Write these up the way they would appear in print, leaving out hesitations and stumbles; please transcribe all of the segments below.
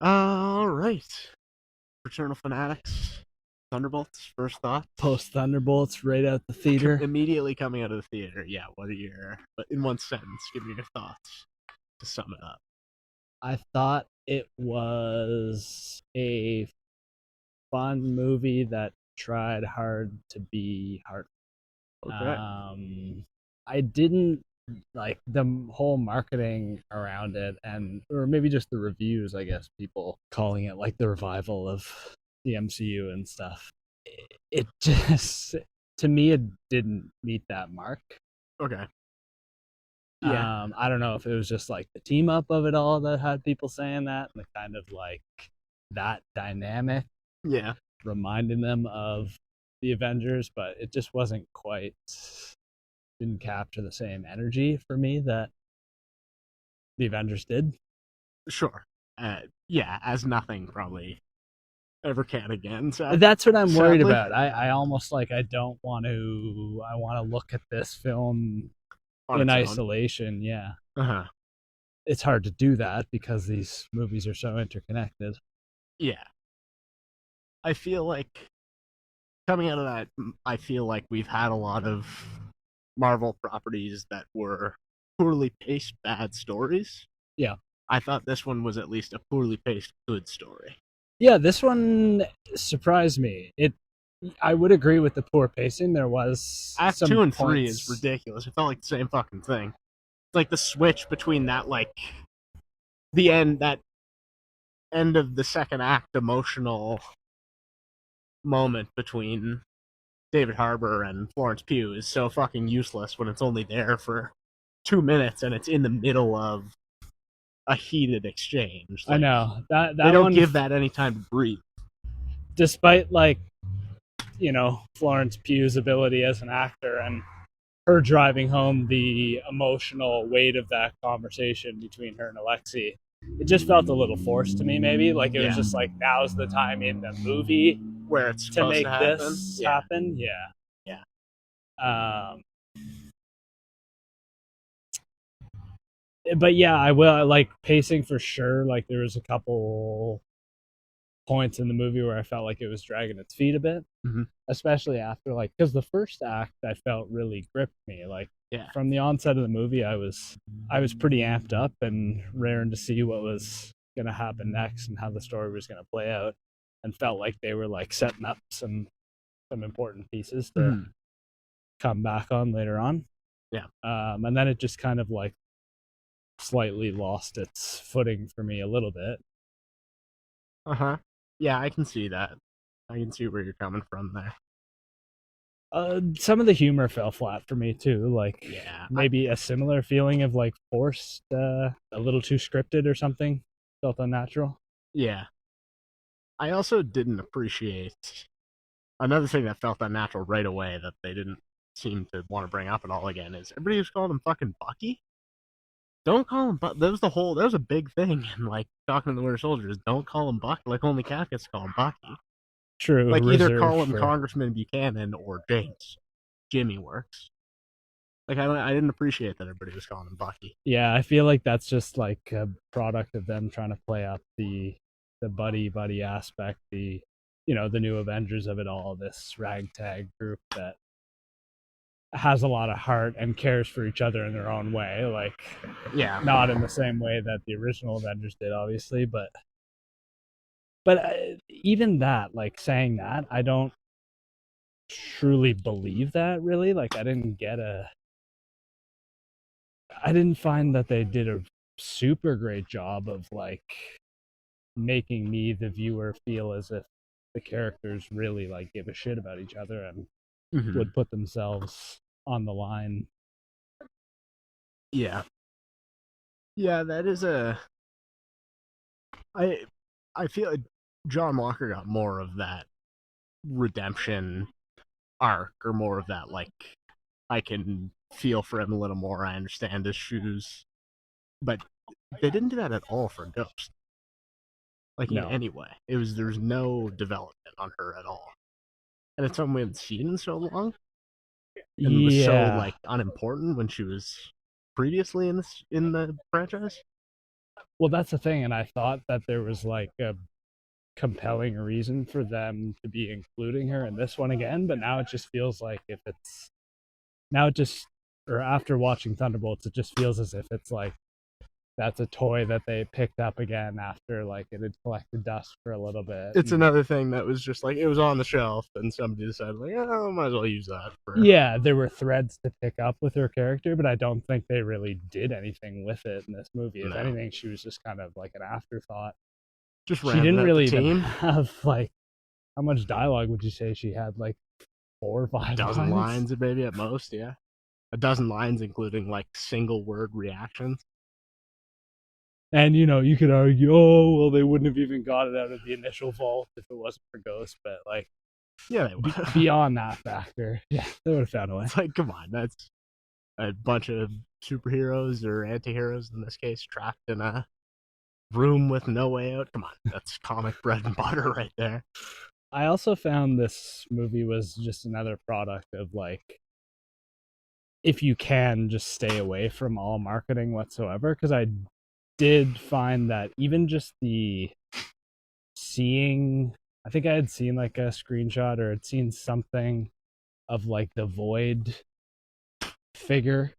All right. Fraternal Fanatics. Thunderbolts, first thoughts? Post Thunderbolts right out the theater. Immediately coming out of the theater. Yeah, what are your, but in one sentence, give me your thoughts to sum it up. I thought it was a fun movie that tried hard to be hard. Okay. I didn't like the whole marketing around it, and or maybe just the reviews. I guess people calling it like the revival of the MCU and stuff. It just to me it didn't meet that mark. Okay. Yeah. I don't know if it was just like the team up of it all that had people saying that, and the kind of like that dynamic Yeah. reminding them of the Avengers, but it just wasn't quite, didn't capture the same energy for me that the Avengers did. Sure. Yeah, as nothing probably ever can again. That's what I'm worried Sadly, about. I almost like I don't want to. I want to look at this film on in its own. isolation. Yeah, Uh huh. it's hard to do that because these movies are so interconnected. Yeah. I feel like coming out of that, I feel like we've had a lot of Marvel properties that were poorly paced bad stories. Yeah, I thought this one was at least a poorly paced good story. yeah. This one surprised me. It. I would agree with the poor pacing. There was Act some two and three is points. ridiculous. It felt like the same fucking thing. It's like the switch between that, like the end of the second act emotional moment between David Harbour and Florence Pugh is so fucking useless when it's only there for 2 minutes and it's in the middle of a heated exchange. I Like know that they that don't one, give that any time to breathe. despite like Florence Pugh's ability as an actor and her driving home the emotional weight of that conversation between her and Alexi. It just felt a little forced to me, maybe. Like it was Yeah, just like now's the time in the movie where it's to supposed to make happen. this Yeah, happen. Yeah. yeah. Um, but yeah, I will like pacing for sure. Like there was a couple points in the movie where I felt like it was dragging its feet a bit, Mm-hmm. especially after like because the first act I felt really gripped me. Like Yeah, from the onset of the movie, I was pretty amped up and raring to see what was gonna happen next and how the story was gonna play out, and felt like they were like setting up some important pieces to mm-hmm. come back on later on. Yeah. And then it just kind of like slightly lost its footing for me a little bit. Uh huh. Yeah, I can see that. I can see where you're coming from there. Some of the humor fell flat for me too. Like Yeah, maybe a similar feeling of like forced, a little too scripted or something. Felt unnatural. yeah. I also didn't appreciate another thing that felt unnatural right away that they didn't seem to want to bring up at all again is everybody was calling him fucking Bucky. Don't call him Bucky. That was a big thing in like talking to the Winter Soldiers. Don't call him Bucky. Like only Cap gets to call him Bucky. True, Like either reserved call him for. Congressman Buchanan or James. Jimmy works. Like I didn't appreciate that everybody was calling him Bucky. Yeah, I feel like that's just like a product of them trying to play up the buddy aspect, the new Avengers of it all, this ragtag group that has a lot of heart and cares for each other in their own way. Like Yeah. not in the same way that the original Avengers did, obviously, but even that, like saying that, I don't truly believe that. Really, like I didn't find that they did a super great job of like making me, the viewer, feel as if the characters really like give a shit about each other and Mm-hmm. would put themselves on the line. Yeah. Yeah, that is a I I feel like John Walker got more of that redemption arc or more of that like I can feel for him a little more. I understand his shoes, but they didn't do that at all for Ghost. Like in No, any way, there's no development on her at all, and it's something we haven't seen in so long, and was so yeah, like unimportant when she was previously in the franchise. Well, that's the thing, and I thought that there was like a compelling reason for them to be including her in this one again, but now it just feels like if it's now it just or after watching Thunderbolts, it just feels as if it's like that's a toy that they picked up again after like it had collected dust for a little bit. It's another thing that was just like it was on the shelf, and somebody decided like, oh, might as well use that for. Yeah, there were threads to pick up with her character, but I don't think they really did anything with it in this movie. If anything, she was just kind of like an afterthought. Just she didn't rounded out really the even team. have like how much dialogue would you say she had? Like 4 or 5 A dozen lines? lines, maybe at most. Yeah, a dozen lines, including like single word reactions. And you could argue, oh well, they wouldn't have even got it out of the initial vault if it wasn't for Ghost. But like, Yeah, they would. beyond that factor, yeah, they would have found a way. It's like, come on, that's a bunch of superheroes or anti-heroes in this case trapped in a room with no way out. Come on, that's comic bread and butter right there. I also found this movie was just another product of like, if you can just stay away from all marketing whatsoever, because I did find that even just the seeing, I think I had seen like a screenshot or had seen something of like the Void figure.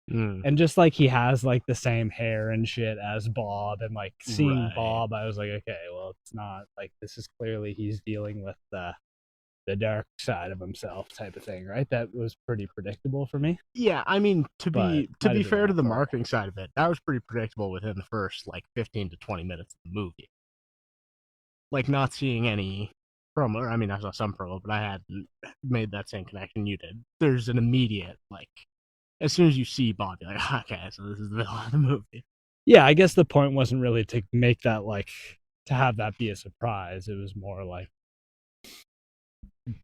And just like he has like the same hair and shit as Bob, and like seeing Bob, I was like, okay, well, it's not like this is clearly he's dealing with the dark side of himself type of thing, right? That was pretty predictable for me. Yeah, I mean, to be fair to the marketing side of it, that was pretty predictable within the first like 15 to 20 minutes of the movie. Like not seeing any promo. I mean, I saw some promo, but I hadn't made that same connection you did. There's an immediate like, as soon as you see Bob, you're like, okay, so this is the villain of the movie. Yeah, I guess the point wasn't really to make that like to have that be a surprise. It was more like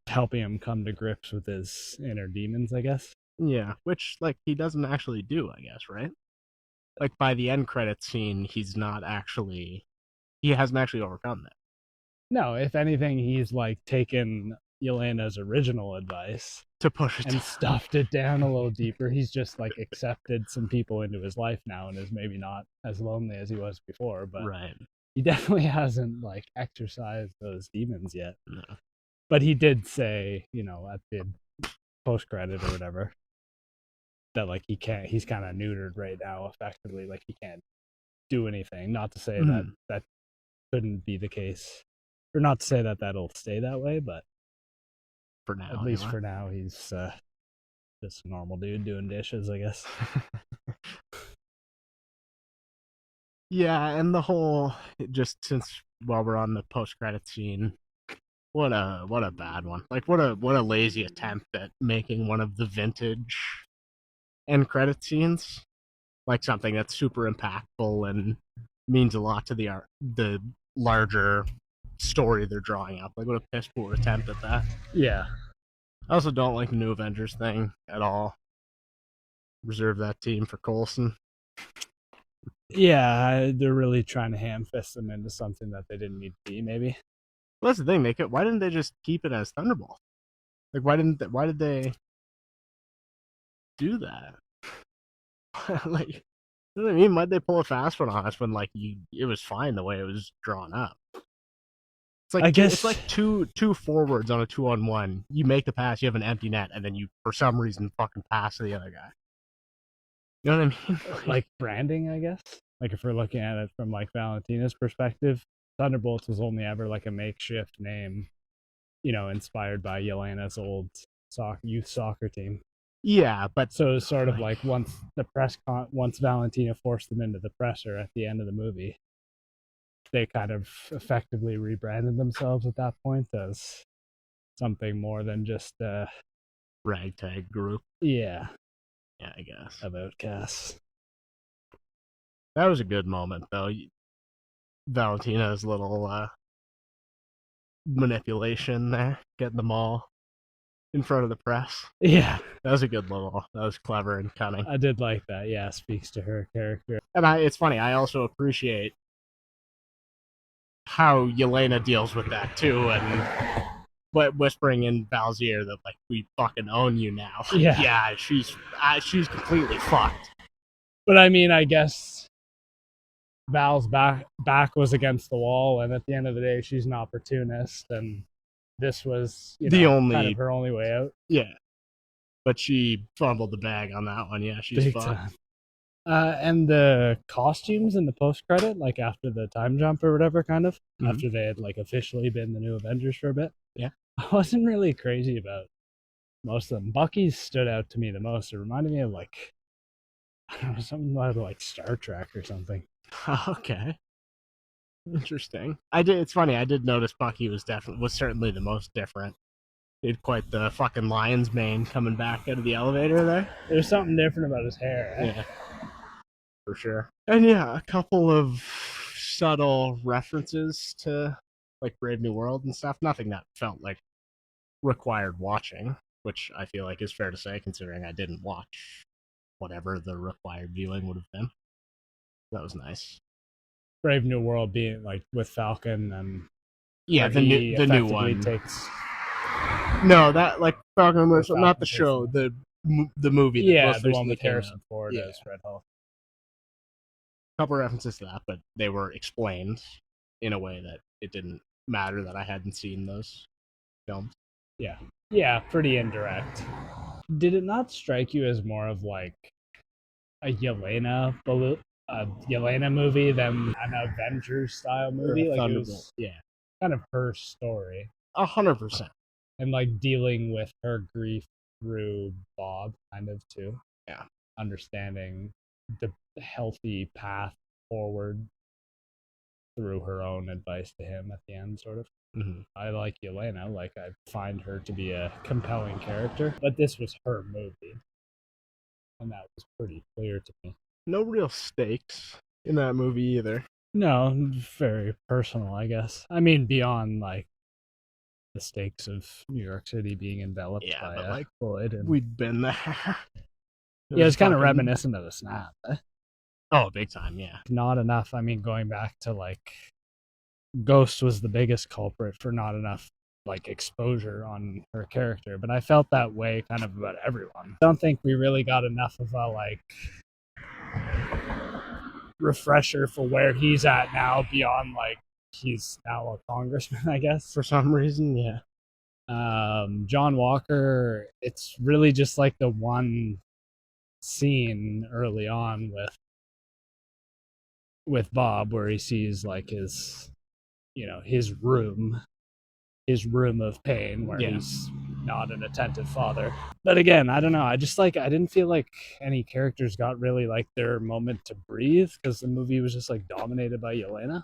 helping him come to grips with his inner demons, I guess. Yeah, which like he doesn't actually do, I guess, right? Like by the end credit scene, he hasn't actually overcome that. No, if anything, he's like taken Yelena's original advice to push it and stuffed it down a little deeper. He's just like accepted some people into his life now and is maybe not as lonely as he was before, but he definitely hasn't like exercised those demons yet. No. But he did say, at the post credit or whatever, that like he's kind of neutered right now, effectively. Like he can't do anything. Not to say that couldn't be the case, or not to say that that'll stay that way, but for now, at least for now, he's just a normal dude doing dishes, I guess. Yeah, and the whole just since while we're on the post credit scene, what a bad one. Like what a lazy attempt at making one of the vintage end credit scenes like something that's super impactful and means a lot to the larger story they're drawing up. Like what a piss poor attempt at that. Yeah. I also don't like the new Avengers thing at all. Reserve that team for Coulson. Yeah, they're really trying to ham fist them into something that they didn't need to be, maybe. Well, that's the thing. Why didn't they just keep it as Thunderbolt? Like, why did they do that? Like, you know what I mean? Why'd they pull a fast one on us when like it was fine the way it was drawn up? It's like it's like two forwards on a 2-on-1. You make the pass, you have an empty net, and then you for some reason fucking pass to the other guy. You know what I mean? Like branding, I guess. Like if we're looking at it from like Valentina's perspective, Thunderbolts was only ever like a makeshift name, inspired by Yelena's old youth soccer team. Yeah, but so it's sort of like once Valentina forced them into the presser at the end of the movie, they kind of effectively rebranded themselves at that point as something more than just a ragtag group. Yeah, I guess of outcasts. That was a good moment, though. Valentina's little manipulation there, getting them all in front of the press. Yeah, that was that was clever and cunning. I did like that. Yeah, speaks to her character. And it's funny, I also appreciate how Yelena deals with that too, and whispering in Val's ear that like we fucking own you now. Yeah, she's completely fucked. But I mean, I guess Val's back was against the wall, and at the end of the day, she's an opportunist, and this was, The kind of only, her only way out. yeah, but she fumbled the bag on that one. Yeah, she's Big fucked. time. And the costumes in the post credit, like after the time jump or whatever, kind of after they had like officially been the new Avengers for a bit. Yeah, I wasn't really crazy about most of them. Bucky's stood out to me the most. It reminded me of like, I don't know, something about like Star Trek or something. okay, interesting. I did. It's funny. I did notice Bucky was certainly the most different. He had quite the fucking lion's mane coming back out of the elevator there. There's something different about his hair. Yeah, for sure. And yeah, a couple of subtle references to like Brave New World and stuff. Nothing that felt like required watching, which I feel like is fair to say considering I didn't watch whatever the required viewing would have been. That was nice. Brave New World being like with Falcon and Yeah, the new one takes. No, that like Falcon Winter, Falcon not the takes show, them. the movie. That Yeah, most the one recently with came Harrison out. Ford Yeah, as Red Hulk. a couple references to that, but they were explained in a way that it didn't matter that I hadn't seen those films. Yeah, pretty indirect. Did it not strike you as more of like a Yelena movie than an Avengers style movie? Like it Thunderbolt. was Yeah, kind of her story 100%. and like dealing with her grief through Bob, kind of too. Yeah, Understanding the healthy path forward through her own advice to him at the end, sort of. mm-hmm. I like Yelena. Like I find her to be a compelling character, but this was her movie, and that was pretty clear to me. No real stakes in that movie either. No, very personal, I guess. I mean, beyond like the stakes of New York City being enveloped Yeah, by but like Floyd, and we'd been there. yeah, it's kind of fucking... reminiscent of the Snap. Oh, big time, yeah. Not enough. I mean, going back to like Ghost was the biggest culprit for not enough like exposure on her character, but I felt that way kind of about everyone. I don't think we really got enough of a like refresher for where he's at now beyond like he's now a congressman, I guess. For some reason, yeah. John Walker, it's really just like the one scene early on with Bob where he sees like his his room of pain where he's not an attentive father. But again, I don't know. I didn't feel like any characters got really like their moment to breathe because the movie was just like dominated by Yelena.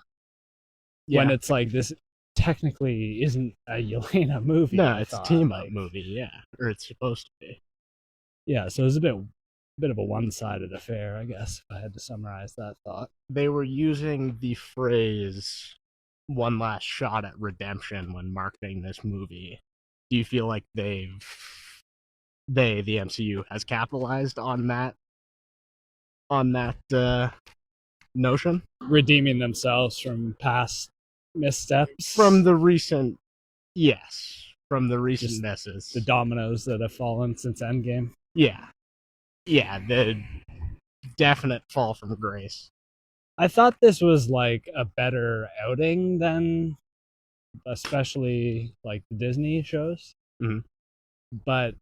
Yeah. When it's like this technically isn't a Yelena movie. No, it's a team up movie, yeah. Or it's supposed to be. Yeah, so it was a bit of a one-sided affair, I guess, if I had to summarize that thought. They were using the phrase one last shot at redemption when marketing this movie. Do you feel like the MCU has capitalized on that notion? Redeeming themselves from past missteps? From the recent misses. The dominoes that have fallen since Endgame. Yeah. Yeah, the definite fall from grace. I thought this was like a better outing than especially like the Disney shows. Mm-hmm. But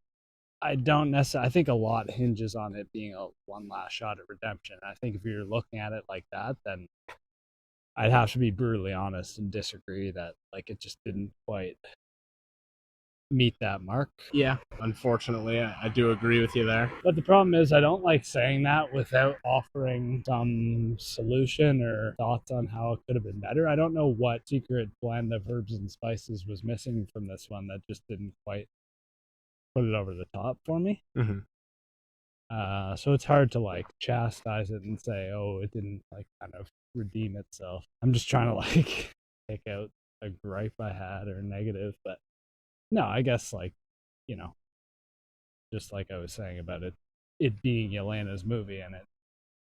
I don't necessarily. I think a lot hinges on it being a one last shot at redemption. I think if you're looking at it like that, then I'd have to be brutally honest and disagree that like it just didn't quite meet that mark. Yeah, unfortunately, I do agree with you there. But the problem is I don't like saying that without offering some solution or thoughts on how it could have been better. I don't know what secret blend of herbs and spices was missing from this one that just didn't quite put it over the top for me. Mm-hmm. So it's hard to like chastise it and say, oh, it didn't like kind of redeem itself. I'm just trying to like pick out a gripe I had or negative, but no, I guess like, just like I was saying about it being Yelena's movie and it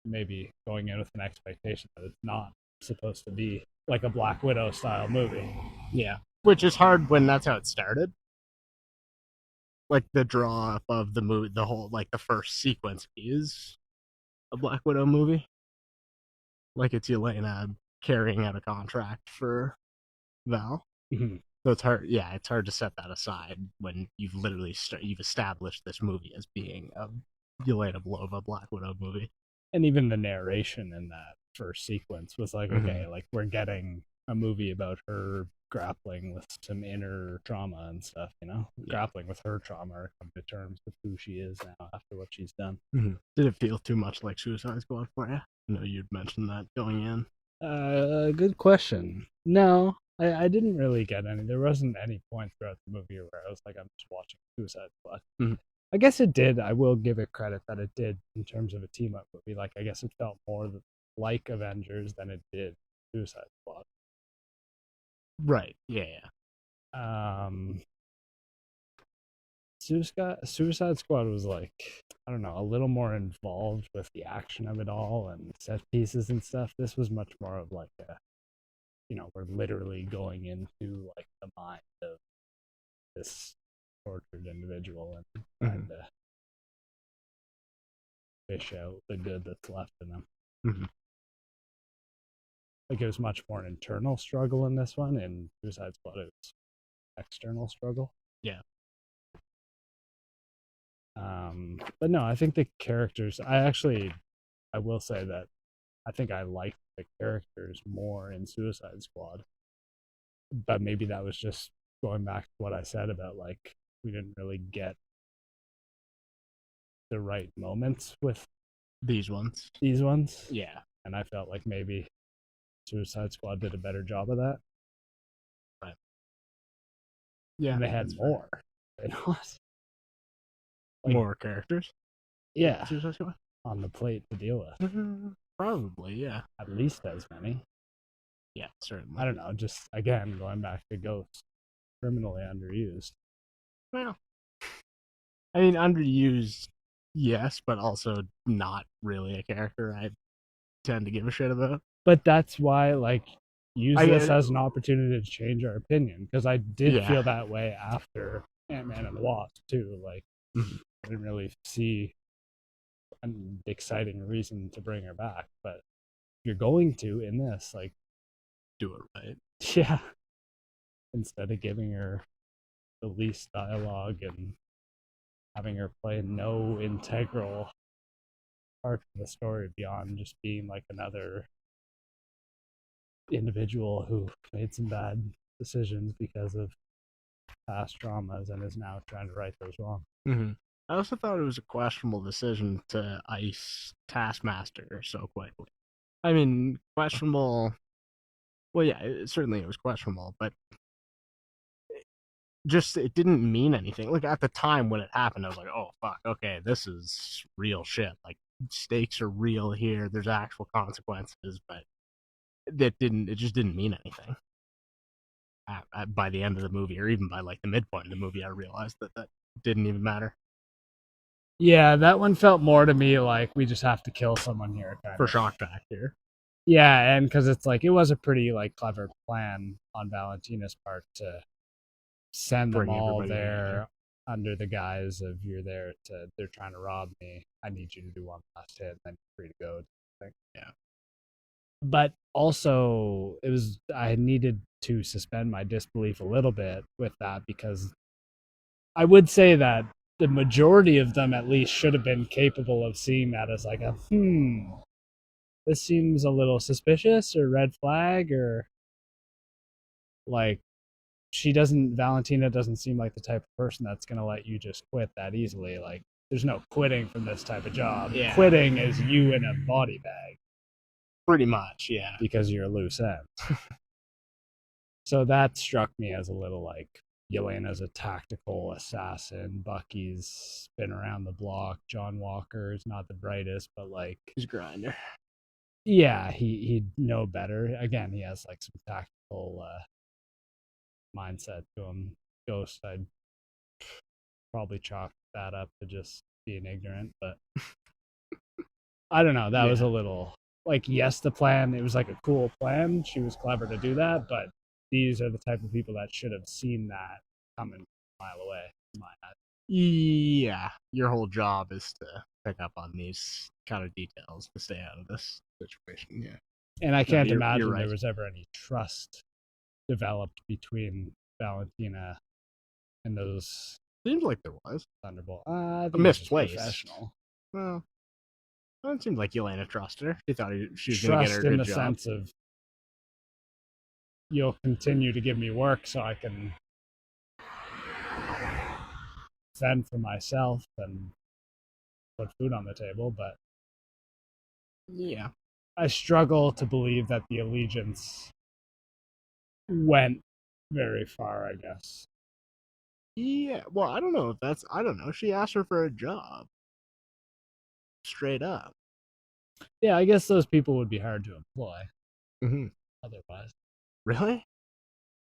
maybe going in with an expectation that it's not supposed to be like a Black Widow style movie. Yeah, which is hard when that's how it started. Like the draw up of the movie, the whole like the first sequence is a Black Widow movie. Like it's Yelena carrying out a contract for Val. Mhm. So it's hard. Yeah, it's hard to set that aside when you've literally you've established this movie as being a Yelena Belova Black Widow movie. And even the narration in that first sequence was like, Mm-hmm. okay, like we're getting a movie about her grappling with some inner trauma and stuff, Yeah. grappling with her trauma or come to terms with who she is now after what she's done. Mm-hmm. Did it feel too much like Suicide Squad for you? I know you'd mentioned that going in. Good question. No, I didn't really get any. There wasn't any point throughout the movie where I was like, I'm just watching Suicide Squad. Mm-hmm. I guess it did. I will give it credit that it did in terms of a team up movie. Like, I guess it felt more like Avengers than it did Suicide Squad. Right. Yeah. Um, Suicide Squad was like, I don't know, a little more involved with the action of it all and set pieces and stuff. This was much more of like a, we're literally going into like the mind of this tortured individual and trying to fish out the good that's left in them. Mm-hmm. Like it was much more an internal struggle in this one. In Suicide Squad, it was external struggle. Yeah. But no, I think the characters. I will say that I think I liked the characters more in Suicide Squad. But maybe that was just going back to what I said about like we didn't really get the right moments with These ones. these ones. Yeah. And I felt like maybe Suicide Squad did a better job of that. Right. Yeah. And they had more. Like, more characters. Yeah. Suicide Squad on the plate to deal with. Mm-hmm. Probably, yeah. At least as many. Yeah, certainly. I don't know. Just again going back to Ghost, criminally underused. Well, I mean, underused, yes, but also not really a character I tend to give a shit about. But that's why, like, use this as an opportunity to change our opinion because I did feel that way after Ant-Man and the Wasp too. Like, I didn't really see an exciting reason to bring her back, but if you're going to in this, like, do it right. Yeah. Instead of giving her the least dialogue and having her play no integral part of the story beyond just being like another individual who made some bad decisions because of past traumas and is now trying to right those wrongs. Mm-hmm. I also thought it was a questionable decision to ice Taskmaster so quickly. I mean, questionable. Well, yeah, certainly it was questionable, but just it didn't mean anything. Like at the time when it happened, I was like, "Oh fuck, okay, this is real shit. Like stakes are real here. There's actual consequences." But it just didn't mean anything. By the end of the movie, or even by like the midpoint of the movie, I realized that didn't even matter. Yeah, that one felt more to me like we just have to kill someone here. For shock factor. Yeah, and because it's like it was a pretty like clever plan on Valentina's part to send them all there under the guise of they're trying to rob me. I need you to do one last hit, and then you're free to go. Yeah. But also, I needed to suspend my disbelief a little bit with that because I would say that the majority of them at least should have been capable of seeing that as like this seems a little suspicious or red flag or like Valentina doesn't seem like the type of person that's going to let you just quit that easily. Like there's no quitting from this type of job. Yeah. Quitting is you in a body bag. Pretty much, yeah. Because you're a loose end. So that struck me as a little like Yelena's a tactical assassin. Bucky's been around the block. John Walker is not the brightest, but like he's a grinder. Yeah, he'd know better. Again, he has like some tactical mindset to him. Ghost, I'd probably chalk that up to just being ignorant, but I don't know. That was a little like, yes, the plan, it was like a cool plan. She was clever to do that, but these are the type of people that should have seen that coming a mile away. Yeah, your whole job is to pick up on these kind of details to stay out of this situation. Yeah. And I No, can't you're imagine there right. was ever any trust developed between Valentina and those Seems like there was Thunderbolt. I a think it's just misplaced. professional Well, it seemed like Yelena trusted her. She thought she was going to get her trust a in good the job. sense of you'll continue to give me work so I can fend for myself and put food on the table. But Yeah. I struggle to believe that the allegiance went very far, I guess. Yeah. Well, I don't know if that's. I don't know. She asked her for a job. Straight up. Yeah, I guess those people would be hard to employ Mm-hmm. otherwise. Really?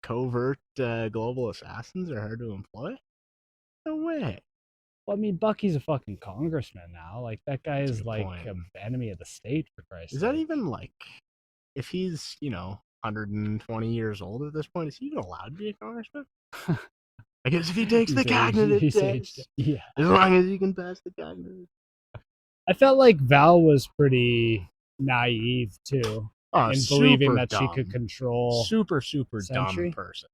Covert global assassins are hard to employ? No way. Well, I mean, Bucky's a fucking congressman now. Like, that guy That's a is good like point. an enemy of the state, for Christ's Is that sake. even like. If he's, 120 years old at this point, is he even allowed to be a congressman? I guess if he takes the He's aged. cognitive He's aged. test. Yeah. As long as he can pass the cognitive. I felt like Val was pretty naive, too, Oh, in believing super that she could dumb. control Super, super dumb Sentry. person.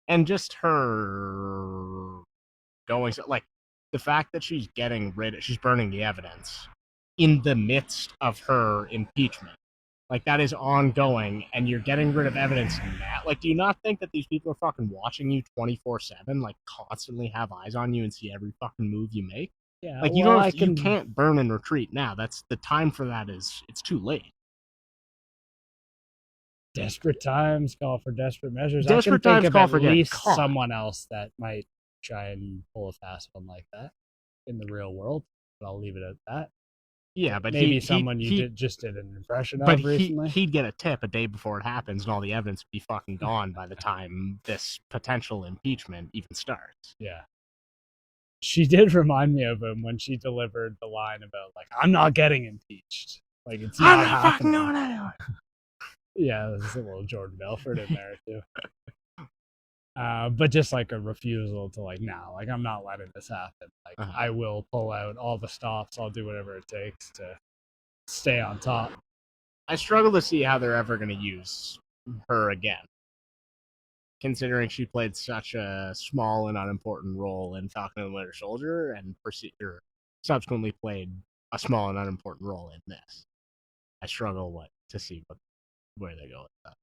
And just her going, like, the fact that she's burning the evidence in the midst of her impeachment. Like, that is ongoing, and you're getting rid of evidence in that. Like, do you not think that these people are fucking watching you 24/7, like, constantly have eyes on you and see every fucking move you make? Yeah, Like, well, you can't burn and retreat now. That's the time for that it's too late. Desperate times call for desperate measures. I can Desperate think times of call at for getting least caught. someone else that might try and pull a fast one like that in the real world, but I'll leave it at that. Yeah, but Maybe someone you just did an impression of recently. he'd get a tip a day before it happens, and all the evidence would be fucking gone by the time this potential impeachment even starts. Yeah. She did remind me of him when she delivered the line about, like, I'm not getting impeached. Like, it's I'm not not fucking happening. going anywhere. Yeah, there's a little Jordan Belfort in there, too. But just like a refusal to, like, no, like, I'm not letting this happen. Like, I will pull out all the stops. I'll do whatever it takes to stay on top. I struggle to see how they're ever going to use her again, considering she played such a small and unimportant role in Falcon and the Winter Soldier, and subsequently played a small and unimportant role in this. I struggle to see where they go with that.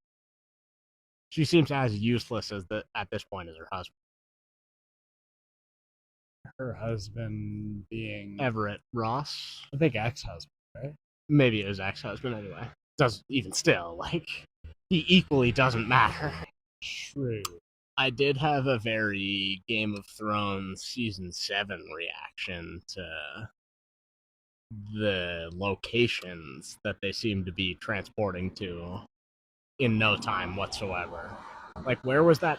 She seems as useless at this point as her husband. Her husband being Everett Ross. I think ex-husband, right? Maybe it was ex-husband anyway. Doesn't even still, like, he equally doesn't matter. True. I did have a very Game of Thrones season 7 reaction to the locations that they seem to be transporting to in no time whatsoever. Like, where was that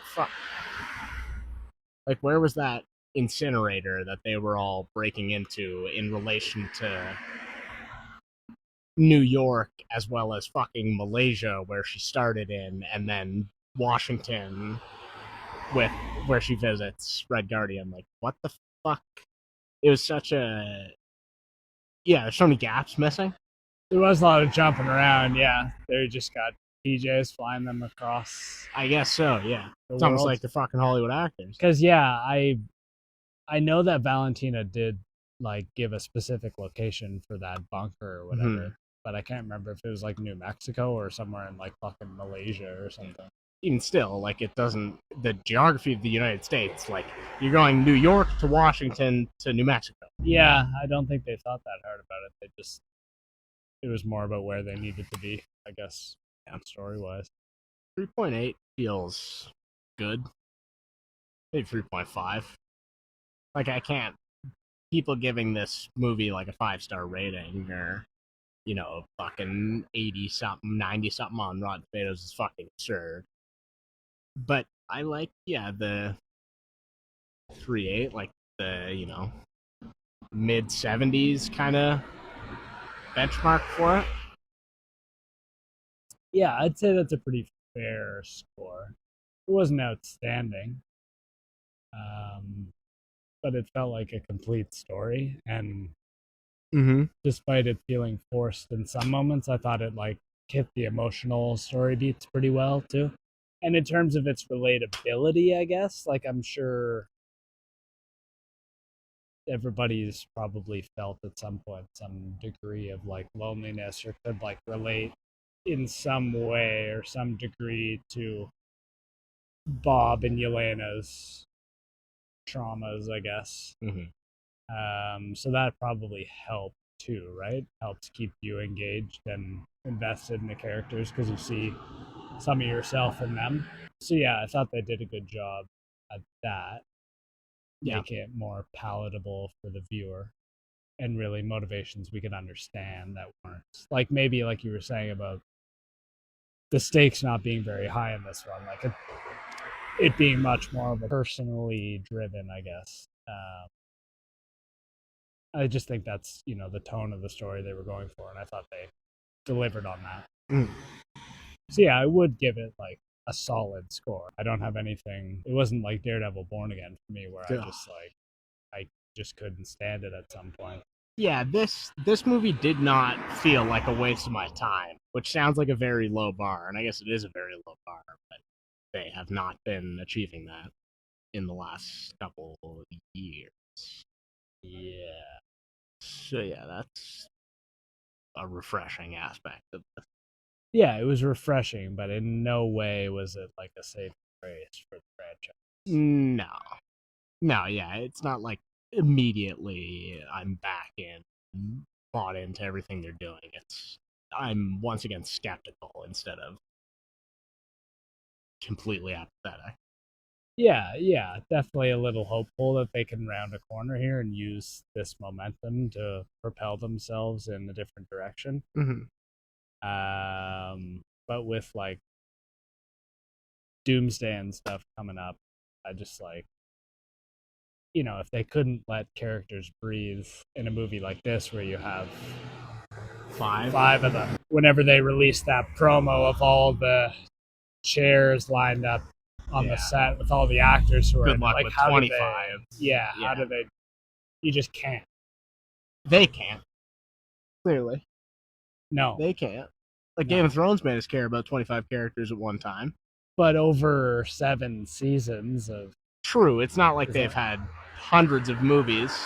incinerator that they were all breaking into in relation to New York, as well as fucking Malaysia, where she started in, and then Washington, with where she visits Red Guardian? Like, what the fuck? It was such a there's so many gaps missing. There was a lot of jumping around. Yeah, they just got PJs flying them across. I guess so. Yeah, it's world. almost like the fucking Hollywood actors. Because yeah, I know that Valentina did, like, give a specific location for that bunker or whatever, but I can't remember if it was like New Mexico or somewhere in, like, fucking Malaysia or something. Even still, like, it doesn't. The geography of the United States, like, you're going New York to Washington to New Mexico. Yeah, I don't think they thought that hard about it. It was more about where they needed to be, I guess, story wise. 3.8 feels good. Maybe 3.5. Like, I can't. People giving this movie like a 5-star rating, or fucking 80 something, 90 something on Rotten Tomatoes is fucking absurd. But I like, the 3.8, like the mid 70s kind of benchmark for it. Yeah, I'd say that's a pretty fair score. It wasn't outstanding, but it felt like a complete story. And despite it feeling forced in some moments, I thought it, like, hit the emotional story beats pretty well too. And in terms of its relatability, I guess, like I'm sure everybody's probably felt at some point some degree of like loneliness or could like relate in some way or some degree to Bob and Yelena's traumas, I guess. Mm-hmm. So that probably helped too, right? Helps keep you engaged and invested in the characters because you see some of yourself in them. So yeah, I thought they did a good job at that, Yeah. make it more palatable for the viewer and really motivations we could understand that weren't like maybe like you were saying about the stakes not being very high in this one, like it being much more of a personally driven, I guess. I just think that's the tone of the story they were going for, and I thought they delivered on that. Mm. So yeah, I would give it like a solid score. I don't have anything. It wasn't like Daredevil Born Again for me, where Yeah. I just couldn't stand it at some point. Yeah, this movie did not feel like a waste of my time, which sounds like a very low bar, and I guess it is a very low bar, but they have not been achieving that in the last couple of years. Yeah. So yeah, that's a refreshing aspect of this. Yeah, it was refreshing, but in no way was it like a saving grace for the franchise. No. No, yeah, it's not like immediately I'm back in, bought into everything they're doing. I'm once again skeptical instead of completely apathetic. Yeah, definitely a little hopeful that they can round a corner here and use this momentum to propel themselves in a different direction. Mm-hmm. But with like Doomsday and stuff coming up, I just like, if they couldn't let characters breathe in a movie like this where you have five of them, whenever they release that promo of all the chairs lined up on the set with all the actors who are Good luck like, with how 25. how do they? You just can't. They can't. Clearly. No, They can't. Like No. Game of Thrones made us care about 25 characters at one time. but over 7 seasons of True, it's not like they've had hundreds of movies.